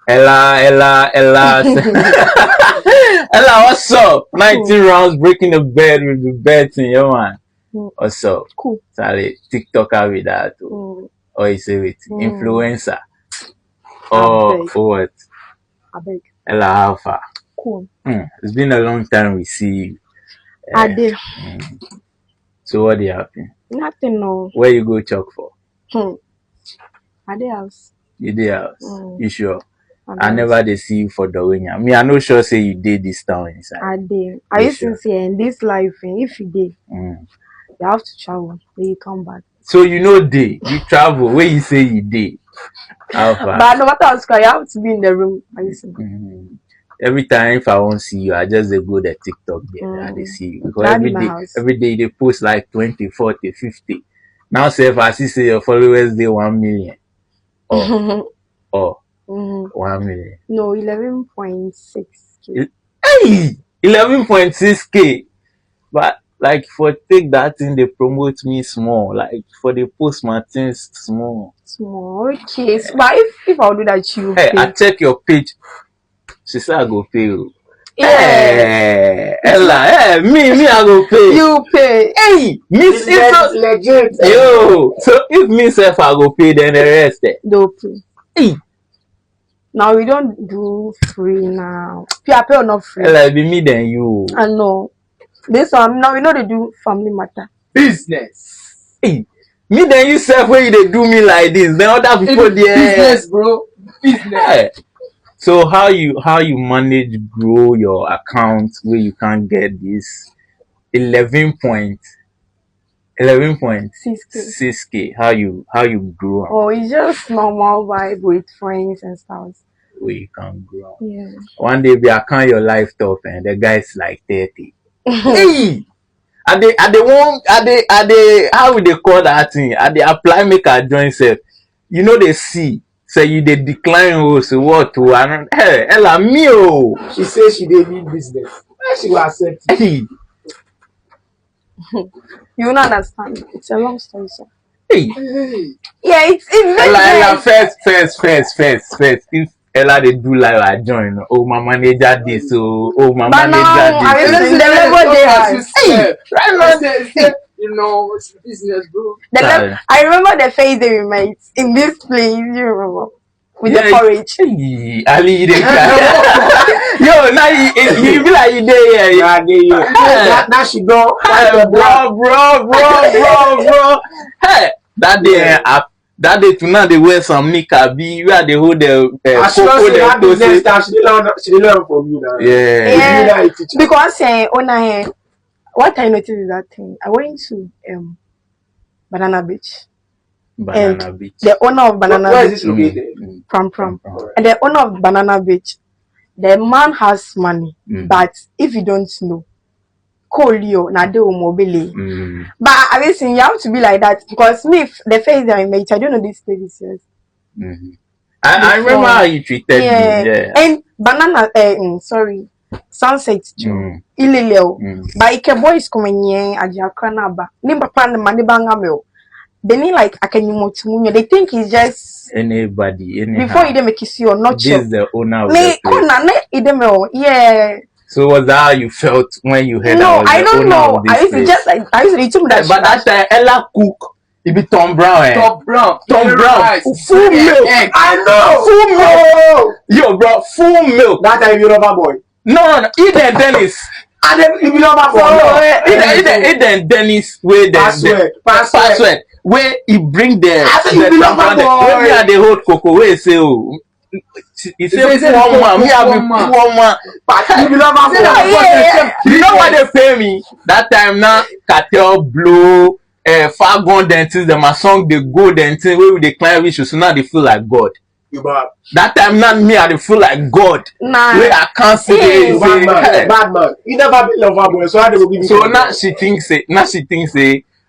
Ella. Ella, what's up? 19 rounds breaking the bed with the beds in your man. What's up? Cool. Sorry, TikToker with that. Or you say with influencer. Or what? I beg. Ella Alpha. Cool. It's been a long time we see you. I did. So what did happen? Nothing, no. Where you go chalk for? I did house. You did house? You sure? I never did see you for the winner. Me, I no sure say you did this town inside. I did. I used to say in this life, if you did, you have to travel, then you come back. So you know day, you travel, where you say you did. But no matter how you have to be in the room. I used to every time if I won't see you, I just go to TikTok there and they see you. Because every day they post like 20, 40, 50. Now say if I say your followers they 1 million. Or 1 million. No, 11.6K. Hey! 11.6K. But like for take that thing they promote me small. Like for the post my things small. Small, okay. But if I'll do that you hey, pay. I check your page. She said I go pay you. Yeah. Hey, Ella, me I go pay. You pay. Hey, miss it's legit. Yo, so if me self I go pay, then the rest don't pay. Hey. Now we don't do free now. Pay or not free. Ella, be me than you. I know. This one now we know they do family matter. Business. Hey, me then you self where you do me like this. Then other people there. Business, bro. Business. Hey. So how you manage grow your account where you can get this 11.6K? How you grow? Oh, it's just normal vibe with friends and stuff. Where you can grow. Yeah. One day we account your life top and the guy's like 30. Hey! Are they how would they call that thing? Are they apply make a join self? You know they see. So you they decline also what to hey Ella mio. She says she did need business. She will accept it. Hey. You will not understand. It's a long story, sir. Hey. Yeah, it's Ella first. If Ella they do live I join. Oh my manager this, so my manager this. Hey, right now. You know, it's business, bro. I remember the phase that we met in this place. You remember with the porridge. Ali, yo, now he be like you there, yeah. Now she go, bro. Hey, that day tonight they wear some nika be where they hold the she learn from you now. Yeah. Because what I noticed is that thing. I went to Banana Beach. The owner of Banana Beach. Where is this located? Pram. And the owner of Banana Beach, the man has money, but if you don't know, call you mobile. But I mean, you have to be like that because me, the face that I made, I don't know this place is. I remember how you treated me. Yeah. And Banana, Sunset Ilileo. But if boys coming here, Ajakranaba, Nimbapan, Manibangamo. They like they think it's just anybody. Before you make kiss you or not. This is the owner of the place. Yeah. So was that how you felt when you heard No, I don't know. I used to just like that. But that time Ella cook. It be Tom Brown. Tom Brown. Full milk. I know. Full milk. Yo, bro, full milk. That time you lover boy. No. Eden Dennis. And then you lover boy. Eden Dennis where the password. Where he bring the where they hold cocoa. Where say oh. He say one man. You know what they pay me? That time now cartel blow. Far gone dentist, them a song they go dentist where we decline wishes, so now they feel like God. That time not me, I feel like God. Where I can't see bad man. You never be lover boy, so how they will give you. So now she thinks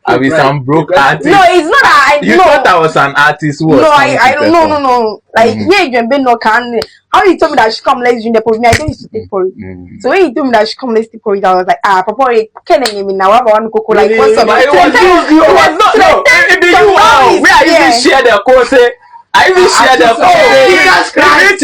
I be some broke artist. No, it's not. You thought I was an artist. No, I don't. No. Like no can. How you told me that she come let's drink the pot? I don't used to take for it. So when you told me that she come let's take for it, I was like, Papa, can I me now? I want to cook like what's up? It was not. No, where I even share the course. I even share the course.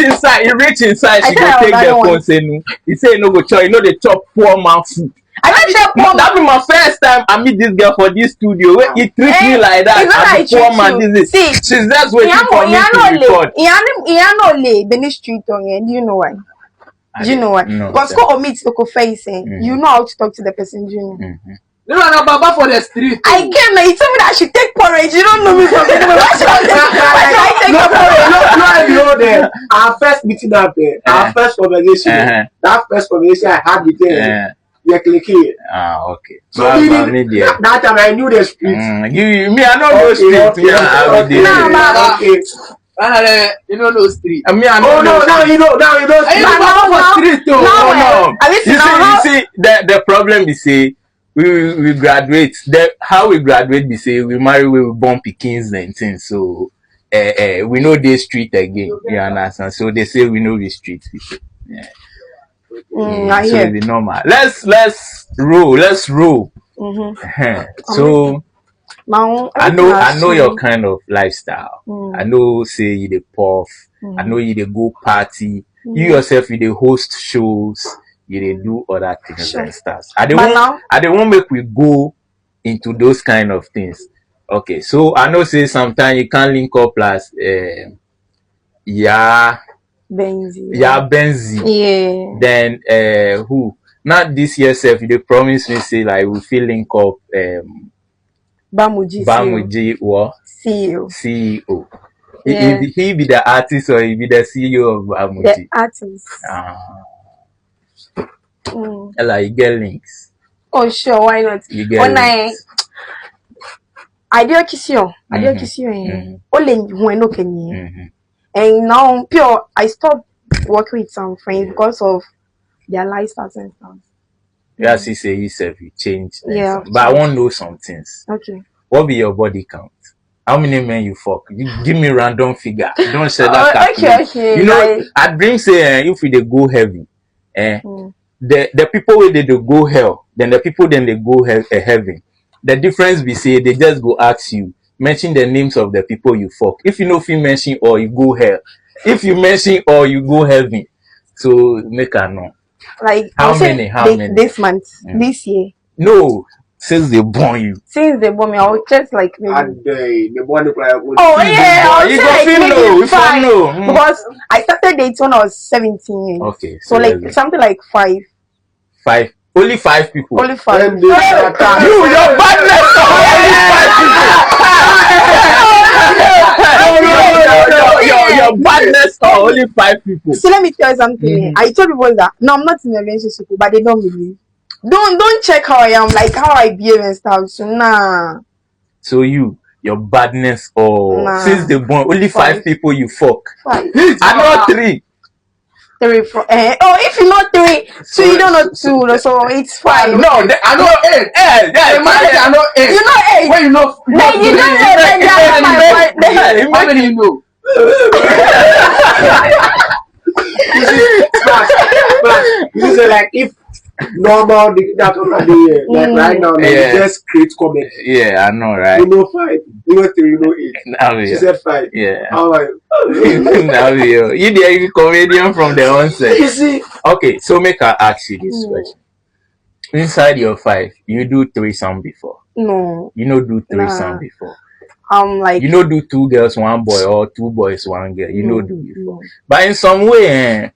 inside. He reach inside. She go take the phone. Say no. He say no go chop. You know they chop poor man food. That be my first time I meet this girl for this studio. Where he treat me like that. As a poor man, this is. She's just waiting for me to record. No lay the street on you. Do you know why? Do you know why? Because go meet Oko face, you know how to talk to the person. Do you know? No, Baba for the street. I came now. You told me that I should take porridge. You don't know me from anywhere. Why should I take porridge? No, there. Our first meeting up there, our first conversation, that first conversation I had with them, you're clicking. Okay. So that time I knew the street. Me, I know those streets. You know those streets. I mean, I know. Now you know. You see, the problem is say we graduate. How we graduate, we say we marry, we born Pikins and things. So we know the street again. You understand? So they say we know the street people. Yeah. So it's normal. Let's roll. So now, I know your kind of lifestyle. I know say you the puff. I know you the go party. You yourself you the host shows. You they do other things and stuff. I don't want make we go into those kind of things. Okay, so I know say sometimes you can link up as Yaa Benzi. Yeah. Then who? Not this year self, they promise me say like we feel link up Bamuji or CEO. Yeah. He be the artist or he be the CEO of Bamuji? The artist. Like you get links. Oh sure, why not? You get links. I do kiss you. Only when no can. And now pure I stopped working with some friends because of their lifestyles and stuff. Yeah, she say yourself you change. Yeah. But I want to know some things. Okay. What be your body count? How many men you fuck? You give me random figure. Don't say that. Okay. You know, I bring say if we they go heavy, the people where they go hell, then the people then they go heaven. The difference be say they just go ask you, mention the names of the people you fuck. If you know if you mention or you go hell. If you mention or you go heaven. So make her know. Like how many? This month, this year. No, since they born you. Since they born me, I will just like maybe. And they born you. Oh yeah, I you will say like maybe 5. know. Because I started dating when I was 17. Okay. So like something like 5. 5. Only 5 people. Only 5. You, your badness. Your badness are only 5 people. So let me tell you something. I told people that no, I'm not in a relationship, but they don't believe. Don't check how I am, like how I behave and stuff. So nah. So your badness since they born only 5 people you fuck. 5. I know 3. 3, 4. If you know 3, so you don't know 2. So it's 5. No, I know 8. I know 8. You know 8. When you know, then you know 8. How many you know? You say like if normal that over the like right now, like you just create comment. Yeah, I know, right? You know 5, you know 3, you know 8. Now she said 5. Yeah. How are you? Now you the comedian from the onset. You see? Okay, so make I ask you this question. Inside your 5, you do 3-some before? No. You know do 3-some before? Like you know do 2 girls 1 boy or 2 boys 1 girl. You know do before. But in some way,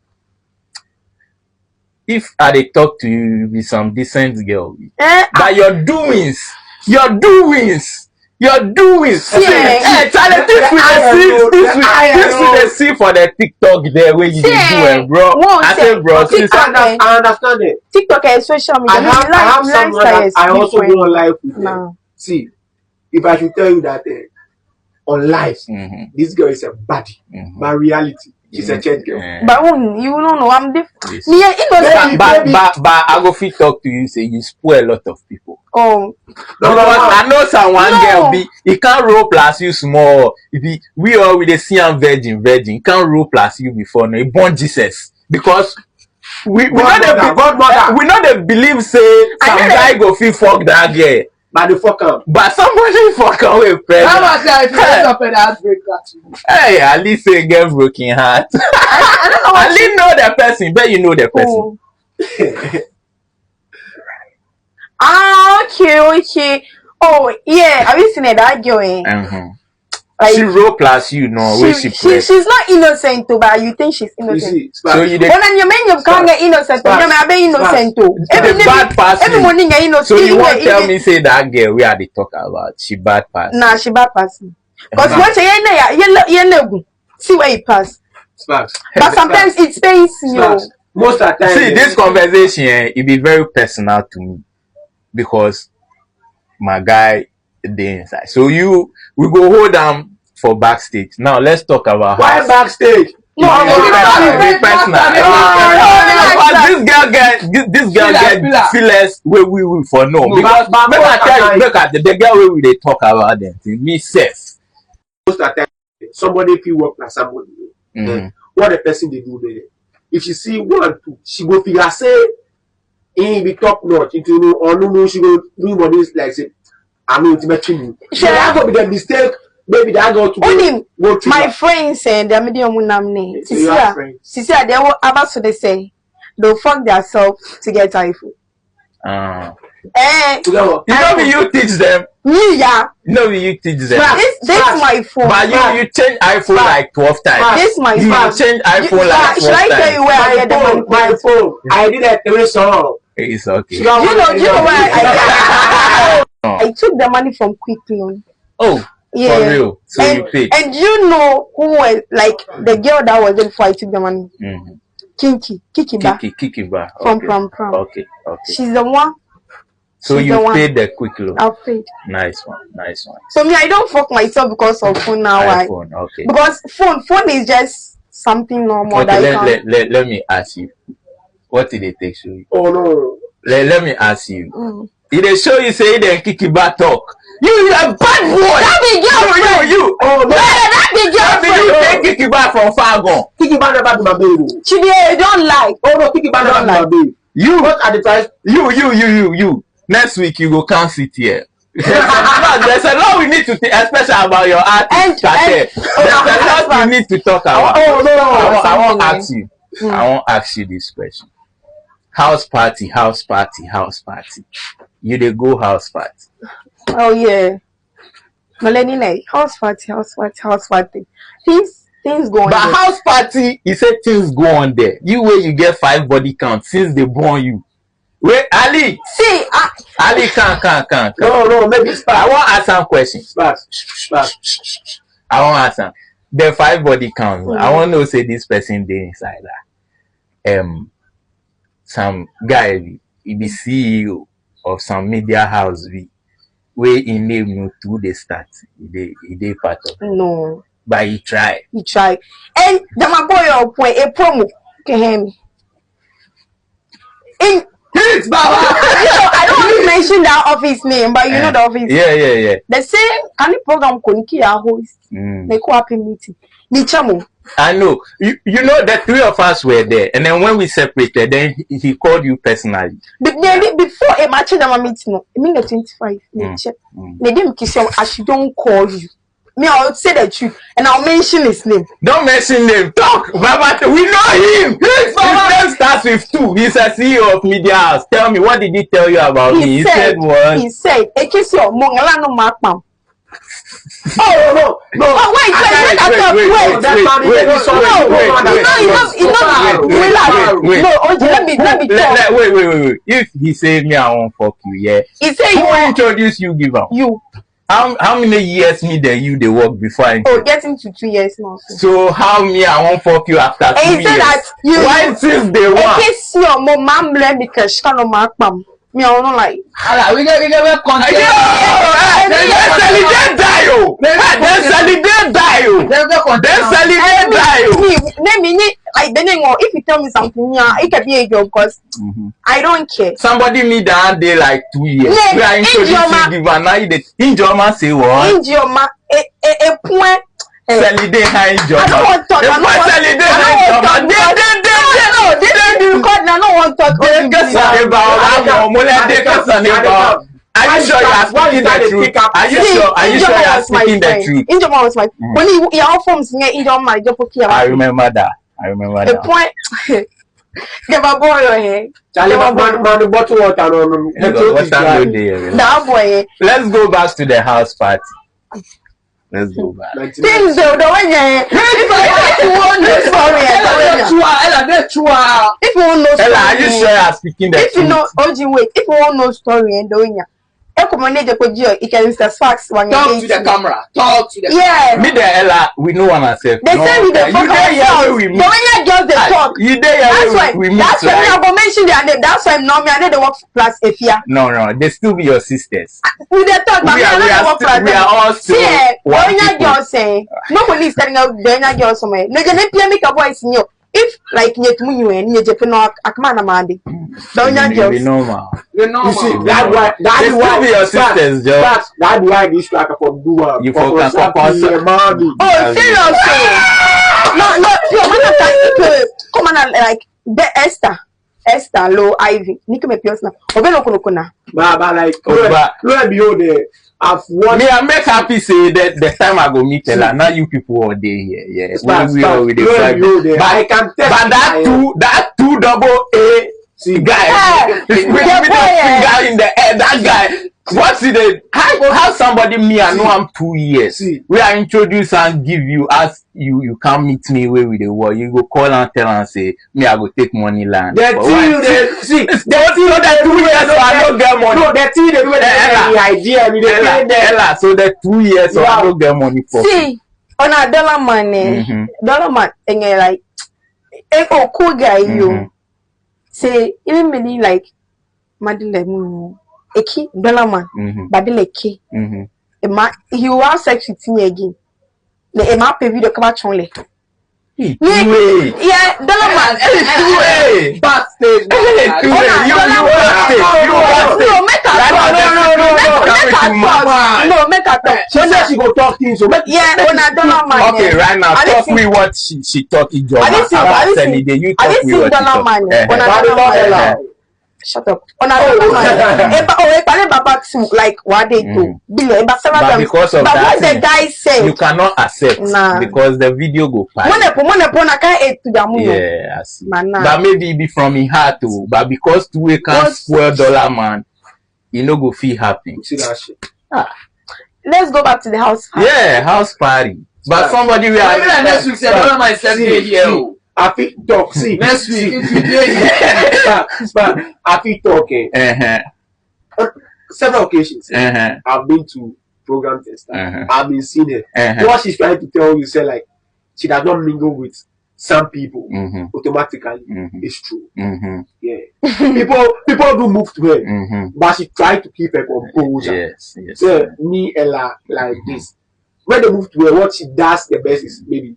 if I talk to you with some decent girl, but your doings. See, this see for the TikTok there where you do it, bro. I say, bro, I understand it. TikTok and social media. I have someone that I also go on live with them. See, if I should tell you that on live, this girl is a baddie, but reality, she's a church girl. But you don't know, I'm different. But I go fit talk to you, say you spoil a lot of people. Oh, no, I know someone girl he can't roll plus you small. We all with the CM virgin can't roll plus you before no. He born Jesus because we know the believe say some guy go fit fuck that girl. But the fuck up. But somebody fuck away pregnant. How much if you end up in the heartbreak? Hey, at least say get broken heart. I don't know what At least know the person, but you know the person. Okay. Oh yeah, have you seen that girl? Like, she role plus you know she's not innocent too, but you think she's innocent. You see, so you when you mean you can't get innocent, you may be innocent too. The bad person. Every morning you're innocent. So you won't tell me say that girl we are the talk about she bad person. Nah, she bad person. Because once you see where it pass. But sometimes it stays you. Most of the time. See this conversation, it be very personal to me because my guy dey inside. So we go hold them for backstage. Now let's talk about why backstage. No, personal. This girl get feelers where we for no. Because make I tell you, look at the girl where we they talk about them. Me says most of the time somebody if you work like somebody, then what the person they do there. If she see 1, 2, she go figure say in be top notch into or no she go do what is like say I know it's making you. That could be the mistake. Maybe that go to go to my friends and the medium namne. Sisia, they will about to they say they'll fuck themselves to get iPhone. You know you teach them. Yeah. No, you teach them. This my phone. But you change iPhone like 12 times. This my phone. You change iPhone like 12 times. Should I tell you where I get the money? My phone. I did that every song. It's okay. You know where I took the money from Quick Loan. Oh, yeah. For real. So you paid. And you know who was like the girl that was there before I took the money? Kiki Ba. From. Okay. She's the one. So you paid the Quick Loan. I've paid. Nice one. So me, I don't fuck myself because of phone now. iPhone, okay. Because phone is just something normal. Okay, let me ask you. What did it take you? Oh no. Let me ask you. Did they show you say then Kiki Ba talk? You a bad boy. That be girlfriend. You. Oh no. That be girlfriend. You take Kiki Ba from Fargon. Kiki Ba never be my baby. She don't lie. Oh no, Kiki Ba never be my baby. You. What are the price? You. Next week you go come sit here. There's a lot we need to think, especially about your artist. There's a lot we need to talk about. Oh no. I won't ask you. I won't ask you this question. House party. You dey go house party. Oh yeah. Melanie, house party. Things go on. But there. House party, you said things go on there. You where you get 5 body count since they born you. Wait, Ali. See, Ali can't. No, maybe I want ask some questions. I want ask some. The 5 body count. I want to say this person dey inside that. Some guy, he be CEO of some media house where in name no to the start. He dey part of. No. But he try. And the boy a promo. Can hear me. I don't want to mention that office name, but you know the office. Yeah. The same any program Koniki host. They co-op meeting. Nichamo. I know. You know the 3 of us were there, and then when we separated, then he called you personally. Before a match in our meeting, I mean the 25. They didn't kiss you. I should don't call you. Me, I'll say the truth, and I'll mention his name. Don't mention name. Talk, Baba. We know him. His name starts with 2. He's a CEO of media house. Tell me, what did he tell you about me? He said what? He said, "Ekisi o mongala no makpam." Oh no! Oh wait. Let me talk. Wait. If he say me, I won't fuck you. Yeah. He say who introduce you? Give up. You. How many years me then you they work before I getting to 2 years now. So how me I won't fuck you after 2 years? He said that you why since day one? Ekisi o mo mamle because she no makpam. Me I don't like. We get content. Then celebrate like if you tell me something, it can be a joke because I don't care. Somebody me that day like 2 years. We are introducing you now Injoma say what? Injoma a point. Celebrate high Injoma. I don't want to talk. I Are you sure you are speaking the truth? Are you sure? Are you sure you are speaking the truth? Injoma was my when he all forms near Injoma Jopoki. I remember that. The point. Give a boy here. Man, the bottle water. That boy. Let's go back to the house party. Let's go back. Things the way if you want no story, if you want no story, are you sure you are speaking the truth? If you know, wait. If you want no story and doing ya, you can use the facts when you talk to the camera. Talk to the yeah. Me the Ella, we know one ourselves. They say we the fuck ourselves. The way you girls they talk. You there? That's why. That's why I go mention their name. That's why no me I need the work plus Efia. No, they still be your sisters. We the talk, but we are all still. See, when you girls say nobody is telling out when you girls somewhere. No, you need to make a voice in you. If like you and you Japan akmana mandi. Don't you girls? You see, that's why your sisters, Joe. That's why this like from Dua. You focus on Oh, seriously? No, come on, like the Esther, low Ivy. Nick me piosna. Obeno kunokuna. But like, let me there. I've won. Me, I make happy say that the time I go meet Ella. Now you people all day here. Yeah, we are with the but I can tell. But that two double A. See, guy, with the finger in the air, that guy. What's it? How somebody me I know I'm 2 years. See. We are introduced and give you as you can't meet me where with the war. You go call and tell and say me I go take money land. The thing they see. The thing that 2 years so I don't get money. No, the thing they do the idea. Ella, so the 2 years so I don't get money for. See, on a dollar man, and like, oh cool guy you. Say even me like Madeleine Eki dollar man Badile Eki he will have sex with me again the ema pay video come chonle yeah dollar man backstage no make her talk she said she go talk things so make yeah on a dollar man okay right now talk me what she talking job I didn't see dollar man on a dollar man shut up. Like what they do. But because of but that, what the guy said, you cannot accept because the video go past. Yeah, I see. But maybe it be from in heart too. But because two we can't spoil dollar man, you know go feel happy. See that shit. Let's go back to the house party. Yeah, house party. But somebody we are next week say one of my here. I feel talk. See next week if you but I feel talking. Several occasions. I've been to program test. I've been seeing it. What she's trying to tell you, say like she does not mingle with some people automatically. It's true. Yeah. People do move to her, but she tried to keep her composure. Yes. So me Ella like this. When they move to her, what she does the best is maybe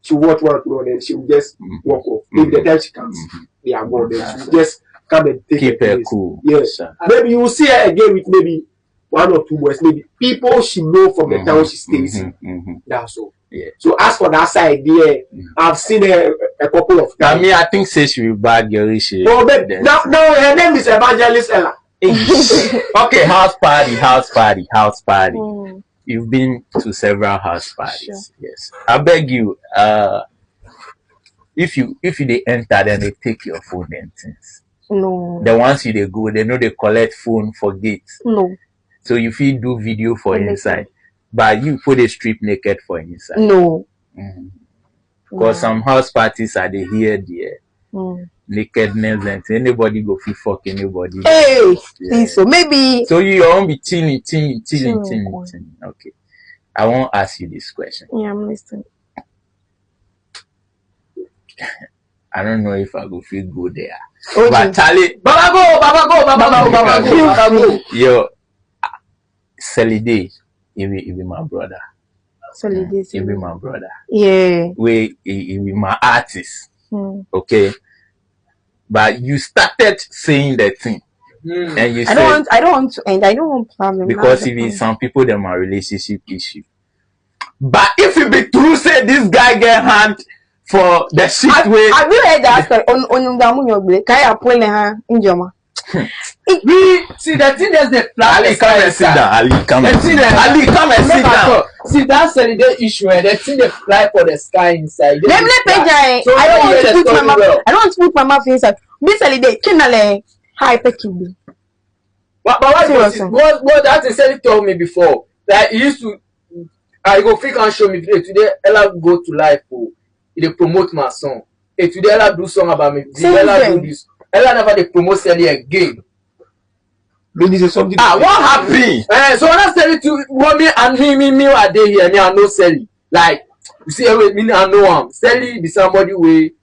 she watch one or then she will just walk off. Maybe the time she comes, they are gone. Then she will just come and take her cool. Yes. Maybe you will see her again with maybe 1 or 2 boys. Maybe people she know from the town she stays in. That's all. Yeah. So as for that side there, I've seen her a couple of times. I mean, I think say she will bad girl. Oh, but now her name is Evangelist Ella. Okay, house party. You've been to several house parties. Sure. Yes. I beg you, if you they enter, then they take your phone and things. No. The ones you they go, they know they collect phone for gates. No. So if you do video for inside, but you put a strip naked for inside. No. Because some house parties are they here there. Nakedness and anybody go feel fuck anybody. Hey, so maybe. So you won't be chilling. Okay. I won't ask you this question. Yeah, I'm listening. I don't know if I go feel good there. Okay. But Charlie, Baba go. Yo, Celide, he be my brother. Celide, he be my brother. Yeah. He be my artist. Okay. But you started saying that thing, and you said I don't want to end. I don't want problem because if some people them are relationship issue. But if you be true, say this guy get hand for the shit way. Have you heard that story? On Kaya Pole ha Injoma. We see the thing is the Ali, come and sit down. Ali, come and sit down. Ali, come and sit down. See, that's the issue. The thing they fly for the sky inside. So I don't want to put my mouth inside. This holiday, kinale high packing. But what that Sally told me before that he used to. I go freak and show me today. Ella go to life. They promote my song. Today Ella do song about me. Ella do this. Ella never they promote Sally again. Maybe there's something. What happened? So when I tell you to me and me are there here. Me I know Sally. Like you see, me I know him. Sally be somebody way.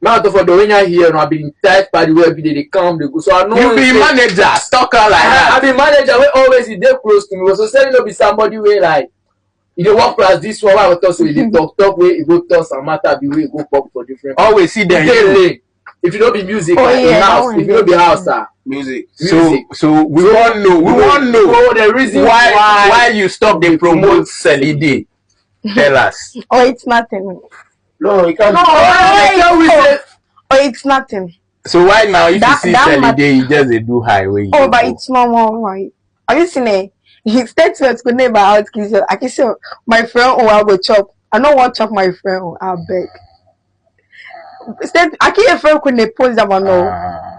Not for the when I hear, I've been tight by the way every day they come, they go. So I know you be manager, stalker like that. I be manager. We always they close to me. So Sally no be somebody way like. You dey work class this one. I talk so you dey talk way you go talk some matter be way you go talk for different. Always see them. If you don't be music, house. If you don't be house, music. So we want know. We want know the reason why you stop the promote Sally Day. Tell us. Oh, it's nothing. No, you can't. It's nothing. So why now if you see Sally Day, you just do highway. Oh, but it's more right. Have you seen it? His statements could never out. I can say my friend I will chop. I don't want to chop my friend. I beg. I can't friend could post that one.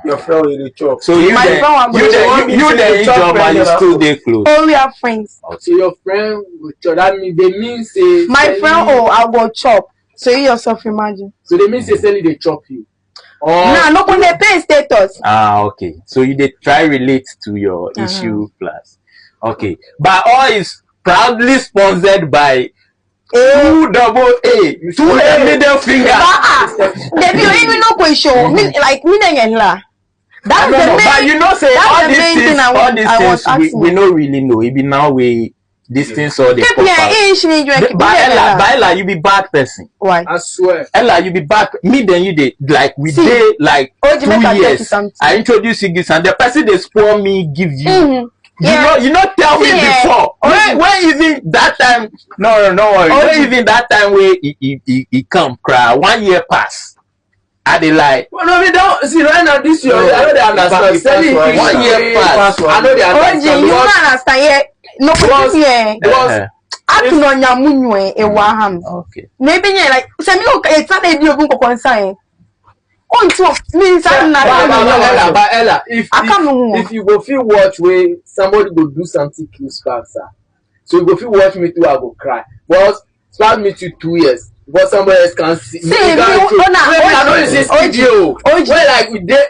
Your friend will chop. So you the job and you still they close. Oh, we are friends. So your friend will chop. That means they mean say my friend I will chop. So you yourself imagine. So they mean say Sally they chop you. Nah, no when they pay status. Okay. So you they try relate to your issue plus. Okay, but all is proudly sponsored by 2AA, 2 middle finger. They don't even know question. Like me la. That's the main. But you know, say all these things we don't really know. It be now we distance all the. But Ella, you be bad person. Why? I swear. Ella, you be bad. Me then you did like we did like 2 years. I introduce you this and the person they spoil me give you. You know tell me before when even that time no worry when even that time where he come cry 1 year pass I dey like no we don't see right now this year I know they understand Sally 1 year pass I know they understand you don't understand yet no because I don't know nyamunwe e wa ham okay maybe like say me okay it's not dey ogun kokon sign Ella, if you go feel watch where somebody go do something kill Spark, sir. So you go feel watch me too, I go cry. But Spark me to 2 years. But somebody else can see. Where like we did.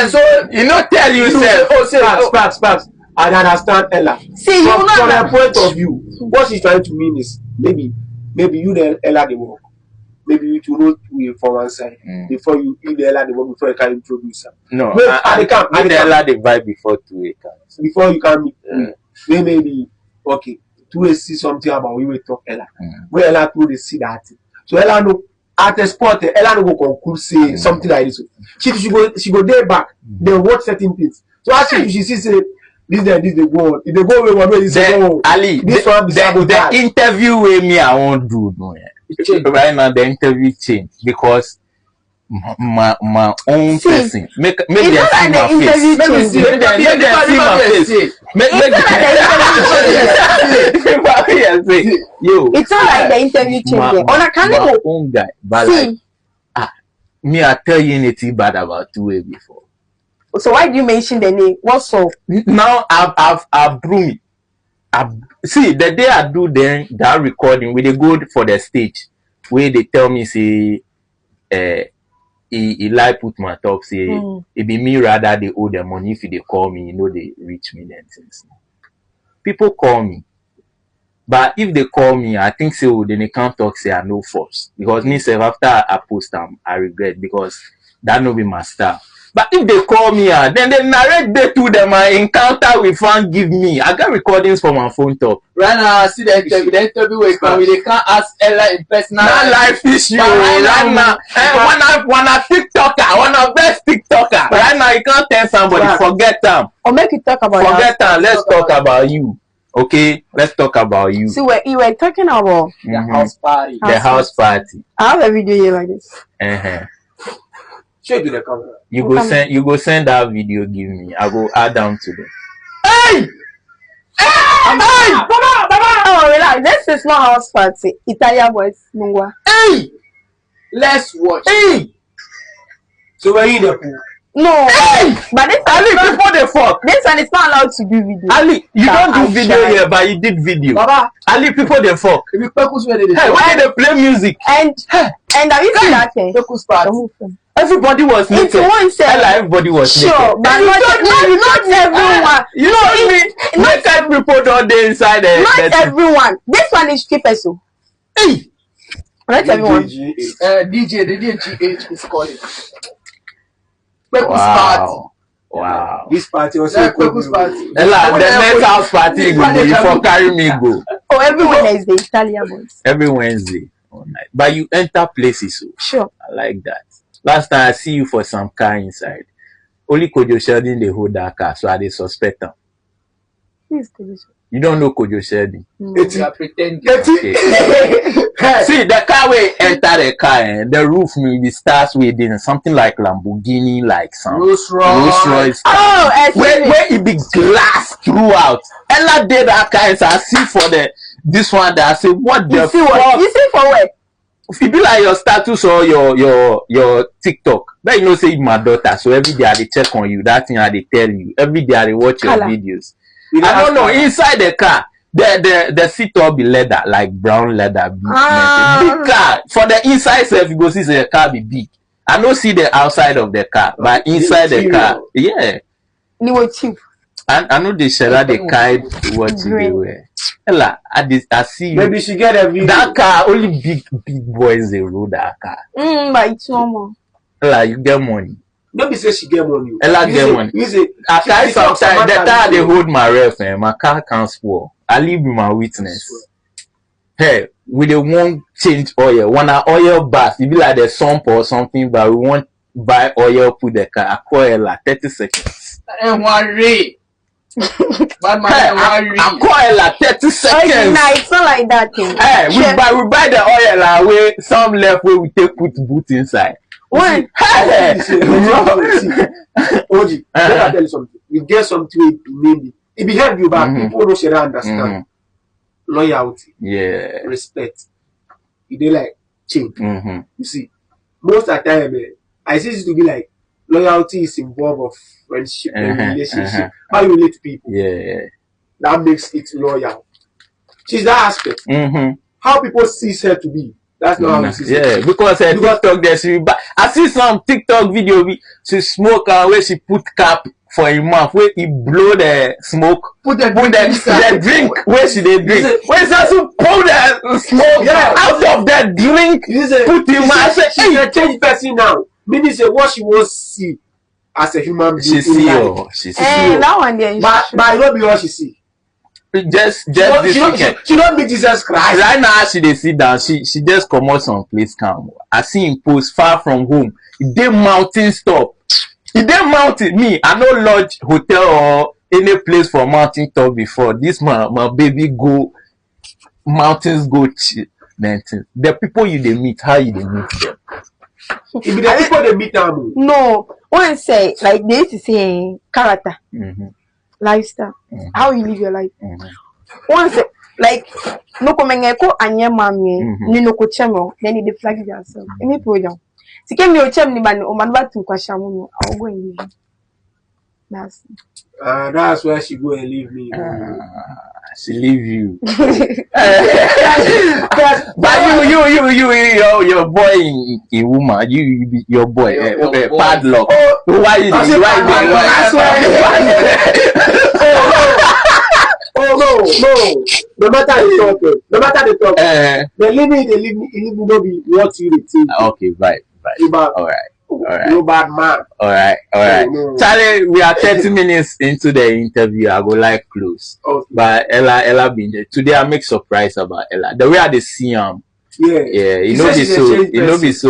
So you know tell yourself. Sparks. I understand Ella. See, from her point of view, what she's trying to mean is maybe you the Ella the work. Maybe you to know from one side before you the Ella the work before you can introduce her. No, I the Ella the vibe before 2 acres. Before you can meet, maybe okay. 2 see something about we will talk Ella. Where Ella told they see that. So Ella know at a spot Ella no go conclude say something like this. She go there back. They watch certain things. So as she see say this they go on. If they go away one way, say oh Ali, this one be the interview with me I won't do no. Right now the interview change because my own person make them see my face. Make them see my face. Yo, it's not like the interview change. On a kind of own guy, but like me I tell you anything bad about 2A before. So why do you mention the name? What's up? Now I've brewed. See the day I do that recording where they go for the stage where they tell me say he like put my top say it be me rather they owe the money if they call me, you know they reach me then things. People call me. But if they call me, I think so then they can't talk say I no force. Because me self after I post them, I regret because that no be my style. But if they call me then they narrate they to them my encounter with fan give me. I got recordings from my phone top. Right now I see the interview where they can't ask Ella in personal life issue. Right now when a TikToker, one of best TikToker. Right now you can't tell somebody forget them. Or make you talk about forget them. Let's talk about you. Okay, let's talk about you. See, you were talking about the house party. The house party. I have a video here like this. Show to the camera. You go send that video, give me. I go add down to them. Hey! Hey! Baba! Oh, relax. This is not house party. Italian boys, Mungwa. Hey! Let's watch. Hey! So we're in the pool. No. Hey! But this Ali, before the fuck. This one is not allowed to do video. Ali, you don't do video here, but you did video. Baba. Ali, before the fuck. Hey, why they play music? And have you seen that thing? Everybody was naked. Everybody was naked. Sure, but not everyone. You know me. Naked people don't dey inside the. Not everyone. This one is cheapest. Hey. Not everyone. DJ, the DGH is calling. Wow. This party was so cool. Party. The next house party go you for carry me go. Oh, every Wednesday, Italian boys. Every Wednesday. Oh, nice. But you enter places. So. Sure. I like that. Last time I see you for some car inside. Only Kojo Sheldon they hold that car, so I they suspect them. Who's Kojo? You don't know Kojo Sheldon. You are pretending. Okay. See the car way enter the car and the roof may be stars within something like Lamborghini, like some Rolls Royce. Oh, where it be glass throughout. Ella did that car, so I see for this one that I say what the fuck? You see for what? If it be like your status or your TikTok, then you know say my daughter, so every day they check on you. That thing they tell you. Every day they watch your videos. I don't know, inside the car, the seat all be leather, like brown leather. Big car. For the inside self, you go see the car be big. I don't see the outside of the car, but inside the car, yeah. You were cheap. I know they share the car what they wear. Ella, I see you. Maybe she get a video. That car, only big boys they roll that car. But it's normal. Ella, you get money. Nobody say she get money. Ella get money. You say, I carry sometimes the time they hold my ref and my car can't spoil. I live with my witness. Hey, we don't want change oil. When our oil bath, it be like the sump or something, but we want buy oil, put the car. I call Ella 30 seconds. And worry. But my I call Ella 30 seconds. Okay, nah, it's not like that thing. Hey, we buy the oil away, some left where we take put boot inside. When? Oji, let me tell you something. You get something to name it. It be help you back. People don't share understand. Loyalty. Yeah. Respect. They like change. You see, most of the time, I see it to be like loyalty is involved of friendship and relationship. How you relate to people. Yeah. That makes it loyal. She's that aspect. How people see her to be. That's not how it is. Yeah, because TikTok there, I see some TikTok video, she smoke where she put cap for a mouth, where he blow the smoke, put the drink, where she they drink. Where she also pull the smoke out of the drink, put in mouth. She's a changed person now. Meaning say what she wants to see as a human being. She see you. She see you. That one there. But I don't be what she see. Just this weekend. She don't meet Jesus Christ. Right now, she dey sit down. She just come out some place calm. I see him post far from home. They mountain stop. He dey mountain. Me, I no lodge hotel or any place for mountain top before. This my baby go mountains go chill. The people you dey meet, how you dey meet them? If the people they meet them. No, one say like they used to say character. Lifestyle, how you live your life. Once like no komengeko anye mami ni no kochemo, then you flag yourself. Any program. Si came your chem ni man o man ba tu kwashamu, I'll go and leave you. That's where she go and leave me. She leave you. But your boy in woman, your boy, padlock. Why you Oh no. No matter the talk. They leave me no be what you think. Okay, right. All right. No bad man. All right. No. Charlie, we are 30 minutes into the interview. I go like close. Okay. But Ella been there. Today I make surprise about Ella. The way I dey see him. Yeah. You know be she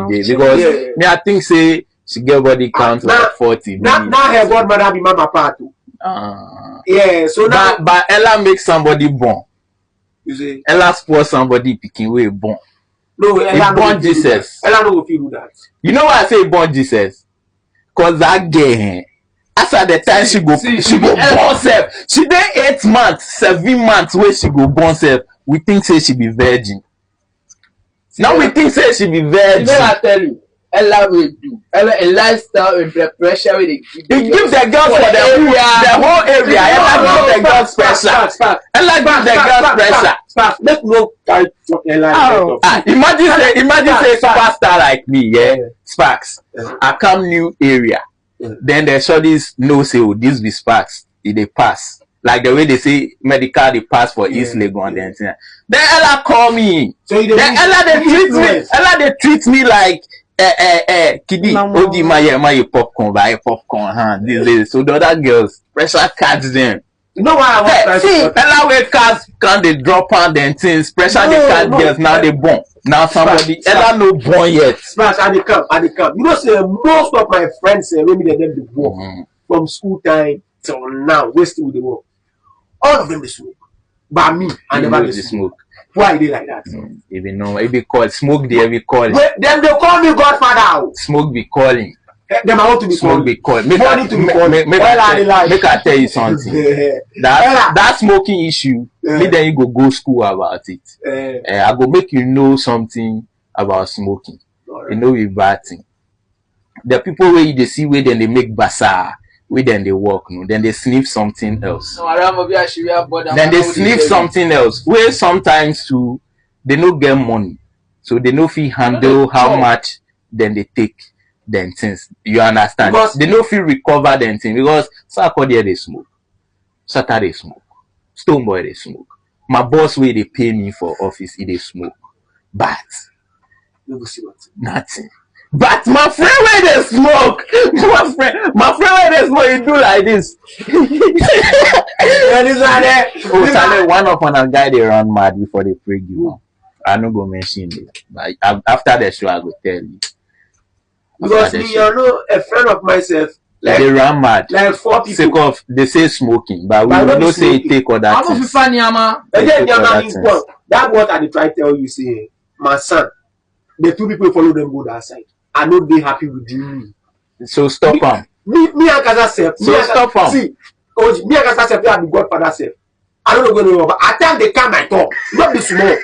did because me I think say she get body count like 40. Now her godmother be mama part too. Yeah, so now but Ella make somebody born. You see, Ella spoil somebody picking way born. No, He born Jesus. Ella no go fit do that. You know why I say he born Jesus? Cause that girl, as at the time she go born self. She dey 8 months, 7 months where she go born self. We think say she be virgin. Now we think say she be virgin. You know I tell you, Ella will do. Ella a lifestyle and the pressure where they give. He gives the girls for the whole area. Ella gives the girls pressure. Ella gives the girls pressure. Let's no carry Ella. Imagine say superstar like me, yeah, Sparks. I come new area. Then the shorties know say, oh, this be Sparks. They pass. Like the way they say medical they pass for East Legon and then Ella call me. So then Ella they treat me. Ella they treat me like kiddy. Odi my popcorn, buy popcorn, this. So the other girls pressure catch them. You know why I want see, Ella where cars can they drop on them things, pressure they catch girls, now they born. Now somebody Ella no born yet. Smash, and they come. You know, say most of my friends say maybe they work from school time till now, wasting with the work. All of them they smoke. But me, I never they smoke. Why they like that? Even know, it be called smoke. They be calling. Them they call me Godfather. Smoke be calling. Them I want to be smoke be calling. Make I tell you something. that smoking issue. Me then you go school about it. I go make you know something about smoking. Right. You know it's bad thing. The people where they see where then they make bazaar. We then they walk, no, then they sniff something else. Then they sniff something else. Where sometimes too, they no get money, so they no feel handle how much then they take them things. You understand? Because they no feel recover them things because Saturday they smoke, Saturday smoke, Stone Boy they smoke. My boss where they pay me for office, he they smoke, but nothing. But my friend where they smoke, my friend where they smoke, he do like this. One of a guy they run mad before they pray you. I no go mention it. But after the show, I go tell you. Because me, you know, a friend of myself, like they run mad. Like 4 people. Sake of they say smoking, but we don't say it take or that. That's what I try to tell you. Say, my son, the 2 people follow them go that side. I know they happy with you. So stop them. Me and Kaza self. So stop them. See, me and Kaza self, I be Godfather self. I don't know going on, but at times they come and talk. Not be small.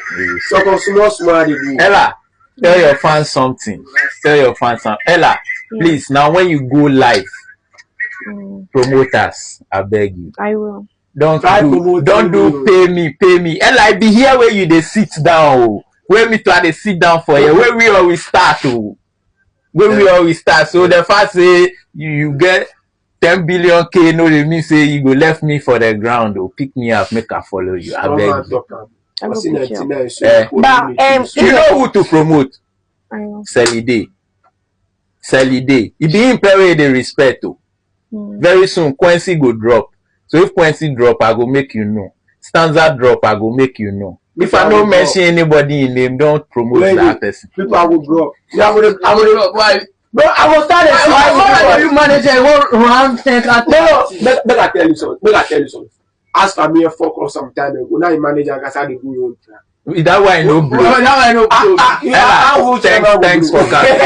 So small they do. Ella, tell your fans something. Ella, please, now when you go live, promoters, I beg you. I will. Don't do pay me. Ella, I be here where you they sit down. Where me try to sit down for you. Where we always start to. We always start. So the first say you get 10 billion K, no, they mean say you go left me for the ground or pick me up, make I follow you. I beg you. You know who to promote? Salide. It be in period they respect to. Very soon Quincy go drop. So if Quincy drop, I go make you know. Stanza drop, I go make you know. If I don't mention anybody in name, don't promote that person. People I will drop. I will drop. Why? No, I will start a you manager won't think at no. Let I tell you something. As for me, fuck off some time ago. Now you manager can start the good. That why I know blue. Thanks for coming.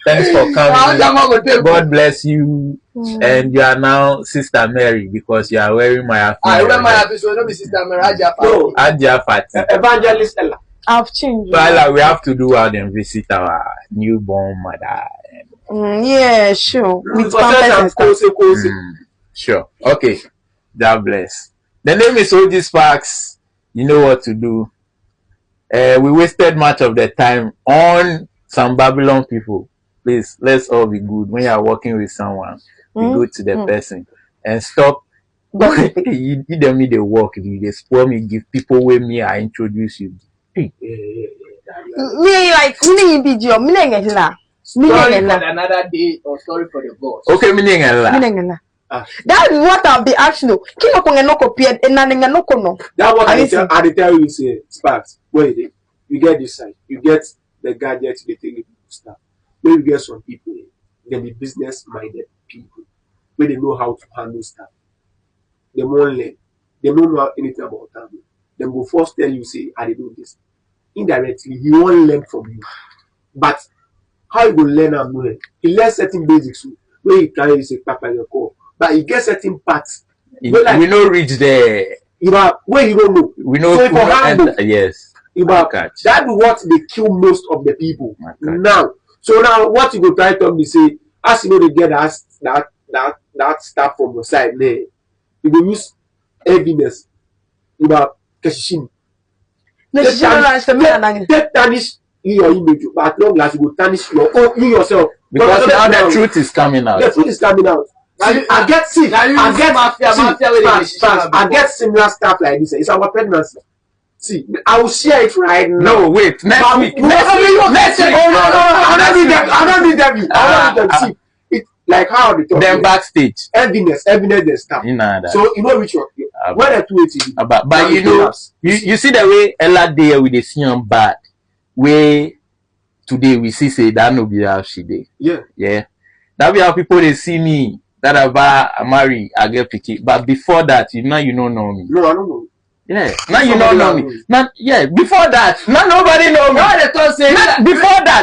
Thanks for coming. God bless you. And you are now Sister Mary because you are wearing my outfit. I wear my outfit, so don't be Sister Mary. Adja Fati. Evangelist Ella. I've changed. Well, we have to do out and visit our newborn mother. Yeah, sure. With sure. Okay. God bless. The name is OG Sparks. You know what to do. We wasted much of the time on some Babylon people. Please, let's all be good. When you are working with someone, be good to the person. And stop. You don't need the work. They spoil me, give people with me, I introduce you. Me like me video. Me nengela. Sorry for another day or sorry for the boss. Okay, me nengela. That is what I'll be asking you. Kino konge no copied and nanenga no kono. That's what I tell you, say, Sparks. Wait, you get this side. You get the gadgets, they take stuff. When you get some people, they be business-minded people. Where they know how to handle stuff. They won't learn. They don't know anything about that. They will first tell you, say, I do this. indirectly he won't learn from you. But how you go learn and know? He learn certain basics where he carry you say papa your call. But he get certain parts. Like, we no reach there. Where you don't know. We know. So yes. That's what they kill most of the people now. So now what you go try to me say, as you know they get that stuff from your side there, you go use evidence about Keshishin. Take tarnish your image, but as long as you go tarnish you yourself. Because now the truth is coming out. The truth is coming out. See, I get similar stuff like this. It's our pregnancy. See, I will share it right now. No, wait. Next week. Next week. I don't need them. See, it's like how they talk. Then backstage. Evidence and stuff. So you know which one. When I do it, but you know, you see the way Ella there with the same bad. Way today we see say that no be how she did. Yeah. That be how people they see me. That I marry, I get picky. But before that, you don't know me. No, I don't know. Yeah. Now you don't know me. Before that, now nobody know me.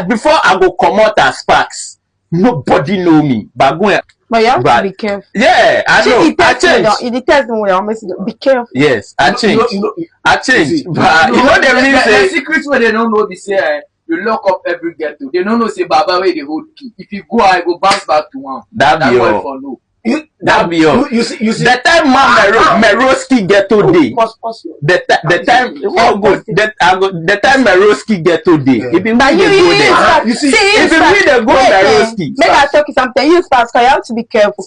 Before I go come out as Sparks, nobody know me. But you have to be careful. Yeah, I know. I changed. It depends on where I'm messing. Be careful. Yes, I changed. I changed. But you know the secret where they don't know this year. You lock up every ghetto. They don't know say Baba where they hold key. If you go, I go bounce back to one. That be all. That be all. You see. The time Meroski ghetto day. The time. The time Meroski ghetto day. If you go there, you see. If you read the go Meroski. Make I talk you something. You start. So you have to be careful.